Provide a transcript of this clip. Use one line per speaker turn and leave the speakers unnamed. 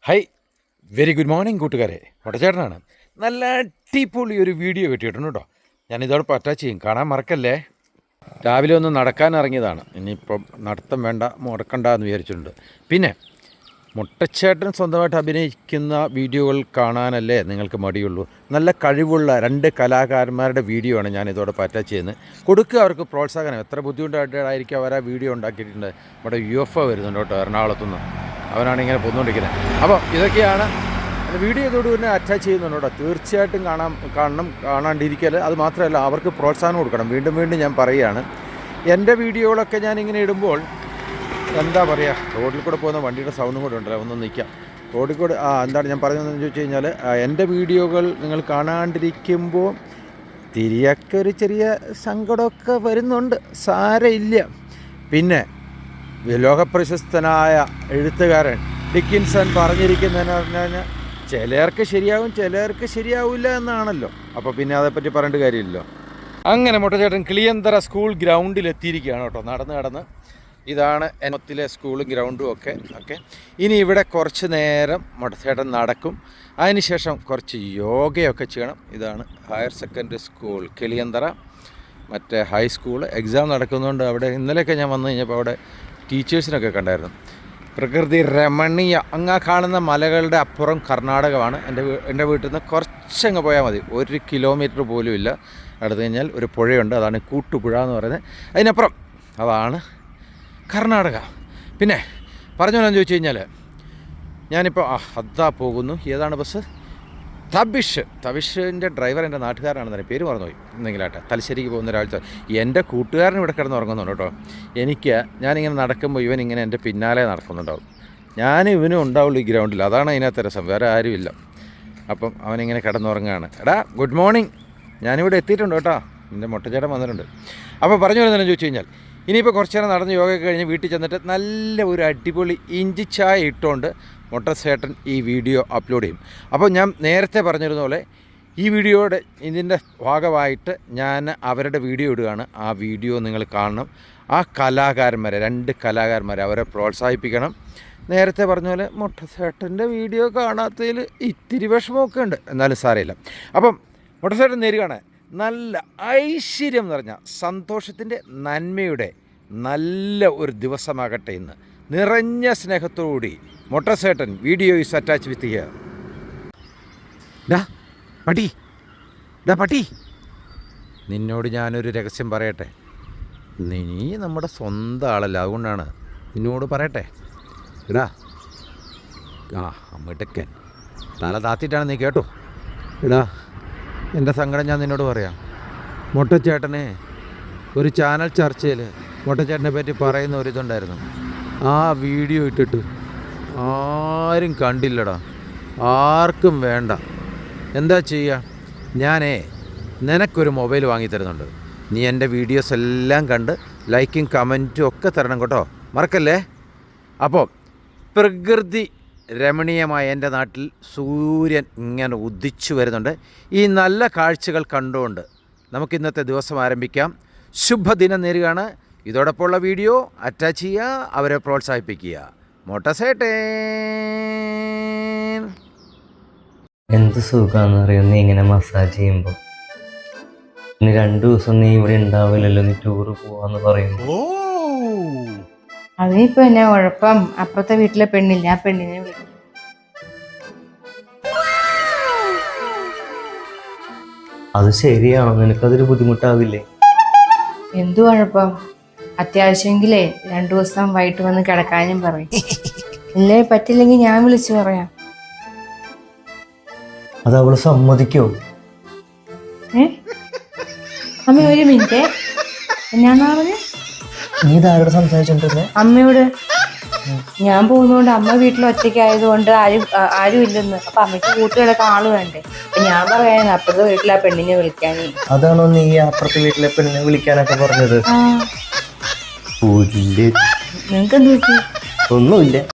High very good morning കൂട്ടുകാരെ. വടച്ചേട്ടനാണ്. നല്ല അടിപൊളി ഒരു വീഡിയോ കിട്ടിയിട്ടുണ്ട് കേട്ടോ. ഞാനിതോടൊപ്പം അറ്റാച്ച് ചെയ്യും, കാണാൻ മറക്കല്ലേ. രാവിലെ ഒന്ന് നടക്കാൻ ഇറങ്ങിയതാണ്. ഇനിയിപ്പം നടത്തം വേണ്ട, മുടക്കണ്ട എന്ന് വിചാരിച്ചിട്ടുണ്ട്. പിന്നെ മുട്ടച്ചേട്ടൻ സ്വന്തമായിട്ട് അഭിനയിക്കുന്ന വീഡിയോകൾ കാണാനല്ലേ നിങ്ങൾക്ക് മടിയുള്ളൂ. നല്ല കഴിവുള്ള രണ്ട് കലാകാരന്മാരുടെ വീഡിയോ ആണ് ഞാൻ ഇതോടൊപ്പം അറ്റാച്ച് ചെയ്യുന്നത്. കൊടുക്കുക അവർക്ക് പ്രോത്സാഹനം. എത്ര ബുദ്ധിമുട്ടായിട്ടായിരിക്കും അവർ ആ വീഡിയോ ഉണ്ടാക്കിയിട്ടുണ്ട്. ഇവിടെ UFO വരുന്നുണ്ട് കേട്ടോ, എറണാകുളത്തുനിന്ന്. അവനാണ് ഇങ്ങനെ പോന്നുകൊണ്ടിരിക്കുന്നത്. അപ്പോൾ ഇതൊക്കെയാണ് വീഡിയോ ഇതോട് തന്നെ അറ്റാച്ച് ചെയ്യുന്നുണ്ട് കേട്ടോ. തീർച്ചയായിട്ടും കാണാണ്ടിരിക്കൽ. അത് മാത്രമല്ല, അവർക്ക് പ്രോത്സാഹനം കൊടുക്കണം. വീണ്ടും വീണ്ടും ഞാൻ പറയുകയാണ്, എൻ്റെ വീഡിയോകളൊക്കെ ഞാനിങ്ങനെ ഇടുമ്പോൾ എന്താ പറയുക, റോഡിൽ കൂടെ പോകുന്ന വണ്ടിയുടെ സൗണ്ടും കൂടെ ഉണ്ടല്ലോ, ഒന്ന് നിൽക്കാം. റോഡിൽ കൂടെ എന്താണ് ഞാൻ പറഞ്ഞതെന്ന് ചോദിച്ചു കഴിഞ്ഞാൽ, എൻ്റെ വീഡിയോകൾ നിങ്ങൾ കാണാണ്ടിരിക്കുമ്പോൾ തിരിയൊക്കെ ഒരു ചെറിയ സങ്കടമൊക്കെ വരുന്നുണ്ട്. സാരമില്ല. പിന്നെ ലോകപ്രശസ്തനായ എഴുത്തുകാരൻ ഡിക്കിൻസൺ പറഞ്ഞിരിക്കുന്നതെന്ന് പറഞ്ഞു കഴിഞ്ഞാൽ, ചിലർക്ക് ശരിയാവും ചിലർക്ക് ശരിയാവില്ല എന്നാണല്ലോ. അപ്പോൾ പിന്നെ അതേപ്പറ്റി പറയേണ്ട കാര്യമില്ലല്ലോ. അങ്ങനെ മുട്ടച്ചേട്ടൻ കിളിയന്തറ സ്കൂൾ ഗ്രൗണ്ടിൽ എത്തിയിരിക്കുകയാണ് കേട്ടോ. നടന്ന് ഇതാണ് എന്നത്തിലെ സ്കൂളും ഗ്രൗണ്ടും ഒക്കെ. ഇനി ഇവിടെ കുറച്ച് നേരം മുട്ടച്ചേട്ടൻ നടക്കും. അതിനുശേഷം കുറച്ച് യോഗയൊക്കെ ചെയ്യണം. ഇതാണ് ഹയർ സെക്കൻഡറി സ്കൂൾ കിളിയന്തറ. മറ്റേ ഹൈസ്കൂൾ എക്സാം നടക്കുന്നതുകൊണ്ട് അവിടെ ഇന്നലെയൊക്കെ ഞാൻ വന്നു കഴിഞ്ഞപ്പോൾ അവിടെ ടീച്ചേഴ്സിനൊക്കെ കണ്ടായിരുന്നു. പ്രകൃതി രമണീയ. അങ്ങ് കാണുന്ന മലകളുടെ അപ്പുറം കർണാടകമാണ്. എൻ്റെ വീട്ടിൽ നിന്ന് കുറച്ചങ്ങ് പോയാൽ മതി, 1 കിലോമീറ്റർ പോലും ഇല്ല. അടുത്ത് കഴിഞ്ഞാൽ ഒരു പുഴയുണ്ട്, അതാണ് കൂട്ടുപുഴ എന്ന് പറയുന്നത്. അതിനപ്പുറം അതാണ് കർണാടക. പിന്നെ പറഞ്ഞോളാന്ന് ചോദിച്ചു കഴിഞ്ഞാൽ, ഞാനിപ്പോൾ അതാ പോകുന്നു. ഏതാണ് ബസ്? തവിഷിൻ്റെ ഡ്രൈവർ എൻ്റെ നാട്ടുകാരാണെന്ന് തന്നെ, പേര് മറന്നുപോയി. എന്തെങ്കിലാട്ടെ, തലശ്ശേരിക്ക് പോകുന്ന ഒരാഴ്ച. എൻ്റെ കൂട്ടുകാരൻ ഇവിടെ കിടന്ന് ഉറങ്ങുന്നുണ്ട് കേട്ടോ. ഞാനിങ്ങനെ നടക്കുമ്പോൾ ഇവനിങ്ങനെ എൻ്റെ പിന്നാലെ നടക്കുന്നുണ്ടാവും. ഇവനും ഉണ്ടാവുള്ളൂ ഈ ഗ്രൗണ്ടിൽ. അതാണ് അതിനകത്ത് രസം, വേറെ ആരുമില്ല. അപ്പം അവനിങ്ങനെ കിടന്നുറങ്ങുകയാണ്. എടാ ഗുഡ് മോർണിംഗ്, ഞാനിവിടെ എത്തിയിട്ടുണ്ട് കേട്ടോ. എൻ്റെ മുട്ടച്ചേട്ടൻ വന്നിട്ടുണ്ട്. അപ്പോൾ പറഞ്ഞു വരുന്നതെന്ന് ചോദിച്ചു കഴിഞ്ഞാൽ, ഇനിയിപ്പോൾ കുറച്ച് നേരം നടന്ന് യോഗയൊക്കെ കഴിഞ്ഞ് വീട്ടിൽ ചെന്നിട്ട് നല്ല ഒരു അടിപൊളി ഇഞ്ചി ചായ ഇട്ടുകൊണ്ട് മുട്ടച്ചേട്ടൻ ഈ വീഡിയോ അപ്ലോഡ് ചെയ്യും. അപ്പോൾ ഞാൻ നേരത്തെ പറഞ്ഞിരുന്ന പോലെ ഈ വീഡിയോയുടെ ഇതിൻ്റെ ഭാഗമായിട്ട് ഞാൻ അവരുടെ വീഡിയോ ഇടുകയാണ്. ആ വീഡിയോ നിങ്ങൾ കാണണം. ആ കലാകാരന്മാരെ, 2 കലാകാരന്മാരെ, അവരെ പ്രോത്സാഹിപ്പിക്കണം. നേരത്തെ പറഞ്ഞ പോലെ മുട്ടച്ചേട്ടൻ്റെ വീഡിയോ കാണാത്തതിൽ ഇത്തിരി വിഷമമൊക്കെ ഉണ്ട്, എന്നാലും സാരമില്ല. അപ്പം മുട്ടച്ചേട്ടൻ നേരുകയാണ്. നല്ല ഐശ്വര്യം നിറഞ്ഞ സന്തോഷത്തിൻ്റെ നന്മയുടെ നല്ല ഒരു ദിവസമാകട്ടെ ഇന്ന്. നിറഞ്ഞ സ്നേഹത്തോടുകൂടി മുട്ടച്ചേട്ടൻ video is attach with here. പട്ടി, നിന്നോട് ഞാനൊരു രഹസ്യം പറയട്ടെ. നീ നമ്മുടെ സ്വന്തം ആളല്ല, അതുകൊണ്ടാണ് നിന്നോട് പറയട്ടെ. അമ്മട്ടക്കൻ തല താത്തിട്ടാണ്, നീ കേട്ടോ. എൻ്റെ സങ്കടം ഞാൻ നിന്നോട് പറയാം. മുട്ടച്ചേട്ടനെ ഒരു ചാനൽ ചർച്ചയിൽ മുട്ടച്ചേട്ടനെ പറ്റി പറയുന്ന ഒരിതുണ്ടായിരുന്നു. ആ വീഡിയോ ഇട്ടിട്ട് ആരും കണ്ടില്ലടാ, ആർക്കും വേണ്ട. എന്താ ചെയ്യുക? നിനക്കൊരു മൊബൈൽ വാങ്ങിത്തരുന്നുണ്ട്. നീ എൻ്റെ വീഡിയോസ് എല്ലാം കണ്ട് ലൈക്കും കമൻറ്റും ഒക്കെ തരണം കേട്ടോ, മറക്കല്ലേ. അപ്പോൾ പ്രകൃതി രമണീയമായ എൻ്റെ നാട്ടിൽ സൂര്യൻ ഇങ്ങനെ ഉദിച്ചു വരുന്നുണ്ട്. ഈ നല്ല കാഴ്ചകൾ കണ്ടുകൊണ്ട് നമുക്ക് ഇന്നത്തെ ദിവസം ആരംഭിക്കാം. ശുഭദിനം നേരുകയാണ്. ഇതോടൊപ്പമുള്ള വീഡിയോ അറ്റാച്ച് ചെയ്യുക, അവരെ പ്രോത്സാഹിപ്പിക്കുക. മോട്ടസേട്ടേ
എന്ത് സുഖമാണെന്ന് അറിയാം നീ ഇങ്ങനെ മസാജ് ചെയ്യുമ്പോൾ. ഇനി 2 ദിവസം നീ ഇവിടെ ഉണ്ടാവില്ലല്ലോ, നീ ടൂറ് പോവാന്ന് പറയുമ്പോൾ.
അതിനിപ്പോ എന്നാ കുഴപ്പം? അപ്പുറത്തെ വീട്ടിലെ പെണ്ണില്ല, ആ പെണ്ണിനെ വിളിക്കും.
അത് ശരിയാണോ? നിനക്കതൊരു ബുദ്ധിമുട്ടാവില്ലേ?
എന്തു കുഴപ്പം? അത്യാവശ്യമെങ്കിലേ 2 ദിവസം വൈകിട്ട് വന്ന് കിടക്കാനും പറയും. ഇല്ലേ പറ്റില്ലെങ്കിൽ ഞാൻ വിളിച്ചു പറയാം.
അത് അവള് സമ്മതിക്കോ?
അമ്മ ഒരു മിനിറ്റ്, എന്നാണ് പറഞ്ഞത്?
നീ ഇതാരോട് സംസാരിച്ചോണ്ടിരുന്നേ?
അമ്മയോട്. ഞാൻ പോകുന്നോണ്ട് അമ്മ വീട്ടിൽ ഒറ്റയ്ക്ക് ആയതുകൊണ്ട് ആരും ഇല്ലെന്ന്. അപ്പൊ അമ്മയ്ക്ക് കൂട്ടുകളൊക്കെ ആള് വേണ്ടേ. അപ്പൊ ഞാൻ പറയാൻ അപ്പുറത്തെ വീട്ടിലെ ആ പെണ്ണിനെ വിളിക്കാനേ.
അതാണോ നീ അപ്പുറത്തെ വീട്ടിലെ പെണ്ണിനെ വിളിക്കാനൊക്കെ പറഞ്ഞത്?
നിങ്ങക്ക് എന്ത് പറ്റി?
ഒന്നുമില്ല.